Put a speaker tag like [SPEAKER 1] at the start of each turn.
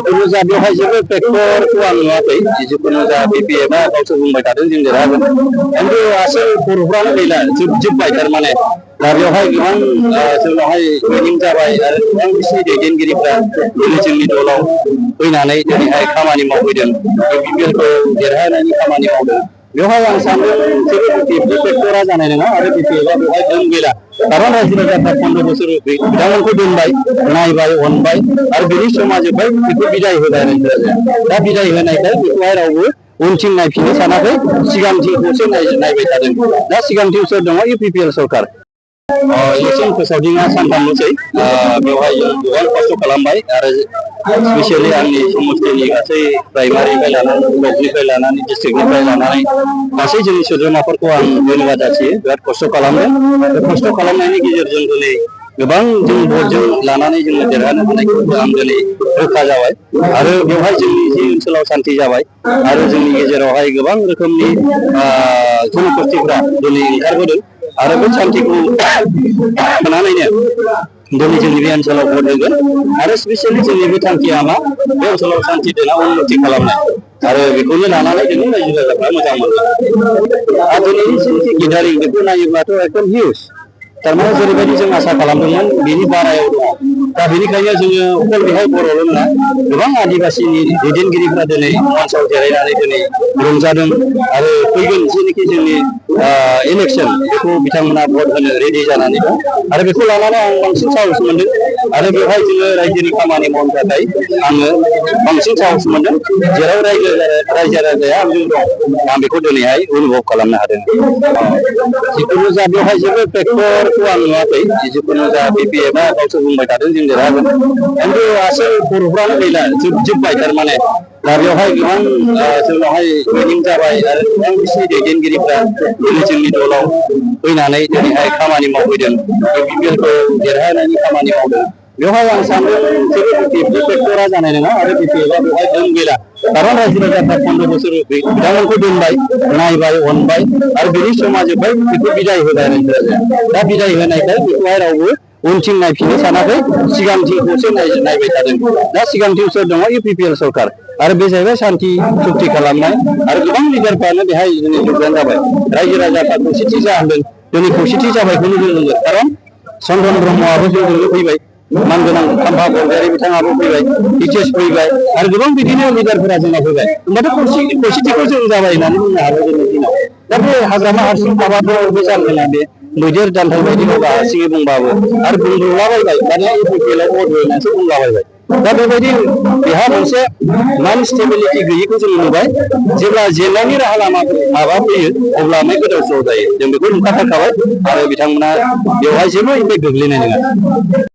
[SPEAKER 1] जिखुनु जा बेवहाय जेबो फेक्टरखौ आं नुवाखै जिखुनु जा बिपिएफआ गावसोर बुंबाय थादों जों देरहागोन खिन्थु आसोल बर'फ्रानो गैला जोबजोब्बाय थारमाने दा बेवहाय गोबां जोंनावहाय जइनिं जाबाय आरो गोबां बिसिनि दैदेनगिरिफ्रा दिनै जोंनि दलाव फैनानै दिनैहाय खामानि मावफैदों बिपिएलखौ देरहानायनि खामानि मावदों बेवहाय आं सानदों जेबो फेक्टरा जानाय नङा आरो बिपिएफआ बेवहाय दोन गैला कारन रायजो राजाफ्रा 15 बोसोर बिथांमोनखौ दोनबाय नायबाय अनबाय आरो बिनि समा जोब्बाय बेखौ बिदाय होबाय रायजो राजाया दा बिदाय होनायखाय बेखौहाय रावबो उनथिं नायफिननो सानाखै सिगांथिंखौसो नायबाय थादों दा सिगांथिं सोर दङ इउपिपिएल सरकार इलेक्सन फोसावदिंआ सानथामल'सै बेवहाय जों गोबां खस्थ' खालामबाय आरो स्पेसियेलि आंनि समस्थिनि गासै प्राइमारिनिफ्राय लानानै ब्लकनिफ्राय लानानै डिस्ट्रिक्टनिफ्राय लानानै गासै जोंनि सोद्रोमाफोरखौ आं धन्यबाद जासियो बिराद खस्थ' खालामदों बे खस्थ' खालामनायनि गेजेरजों दिनै गोबां जों भटजों लानानै जोङो देरहानो हानायखौ आं दिनै रोखा जाबाय आरो बेवहाय जोंनि जि ओनसोलाव सान्थि जाबाय आरो जोंनि गेजेरावहाय गोबां रोखोमनि जनगोष्ठीफ्रा दिनै ओंखारबोदों आरो बे सान्थिखौ लानानैनो दिनै जोंनि बे ओनसोलाव भट होगोन आरो स्पेसियेलि जोंनि बे थांखिया मा बे ओनसोलाव सान्थि दोना उन्नति खालामनाय आरो बेखौनो लानानै जों रायजो राजाफ्रा मोजां मोनगोन आरो दिनैनि जिनिखि गिदारिं बेखौ नायोब्लाथ' एकदम हिउज थारमाने जेरैबायदि जों आसा खालामदोंमोन बेनि बारायाव दङ दा बेनिखायनो जोङो अकल बेहाय बर'ल' नङा गोबां आदिबासिनि दैदेनगिरिफ्रा दिनै मानसाव जिरायनानै दिनै रंजादों आरो फैगोन जेनोखि जोंनि इलेक्सन बेखौ बिथांमोना भट होनो रेडि जानानै दं आरो बेखौ लानानै आं बांसिन साहस मोनदों आरो बेवहाय जोङो रायजोनि खामानि मावनो थाखाय आङो बांसिन साहस मोनदों जेराव रायजो राजाया आंजों दं आं बेखौ दिनैहाय अनुभब खालामनो हादों जिखुनु जा बेवहाय जेबो फेक्टरखौ आं नुवाखै जिखुनु जा बिपिएफआ गावसोर बुंबाय थादों जों देरहागोन खिन्थु आसोल बर'फ्रानो गैला जोबजोब्बाय थारमाने दा बेवहाय गोबां जोंनावहाय जइनिं जाबाय आरो गोबां बिसिनि दैदेनगिरिफ्रा दिनै जोंनि दलाव फैनानै दिनैहाय खामानि मावफैदों बिपिएलखौ देरहानायनि खामानि मावदों बेवहाय आं सानदों जेबो फेक्टरा जानाय नङा आरो बिपिएफआ बेवहाय दोन गैला कारन रायजो राजाफ्रा 15 बोसोर बिथांमोनखौ दोनबाय नायबाय अनबाय आरो बिनि समा जोब्बाय बेखौ बिदाय होबाय रायजो राजाया दा बिदाय होनायखाय बेखौहाय रावबो उनथिं नायफिननो सानाखै सिगांथिंखौसो नायबाय थादों दा सिगांथिं सोर दङ इउपिपिएल सरकार आरो बे जाहैबाय सान्थि सुक्ति खालामनाय आरो गोबां लिडारफ्रानो बेहाय दिनै जगदान जाबाय रायजो राजाफ्रा खौसेथि जाहांदों दिनै खौसेथि जाबायखौनो जों बुंगोन कारन चन्द्रन ब्रह्मआबो जोंजोंनो फैबाय मानगोनां खाम्फा बरगयारि बिथाङाबो फैबाय टिचेस फैबाय आरो गोबां बिदिनो लिडारफोरा जोंनाव फैबाय होमबाथ' खौसेथिखौ जों जाबाय होननानै बुंनो हागौ जोंनि दिनाव दा बे हाग्रामा हारसिं थाबाथ' बे जागोना बे मैदेर दान्थाल बायदि गावगा हारसिङै बुंबाबो आरो बुंब्रलाबायबाय दानिया इउपिपिएलआव भट होनानैसो बुंलाबायबाय दा बेबायदि बेहा मोनसे माइन्ड स्टेबिलिटि गैयिखौ जों नुबाय जेब्ला जेननायनि राहा लामा माबा फैयो अब्ला गोदाव सोराव जायो जों बेखौ नुखाथारखाबाय आरो बिथांमोना बेवहाय जेबो इम्पेक्ट गोग्लैनाय नङा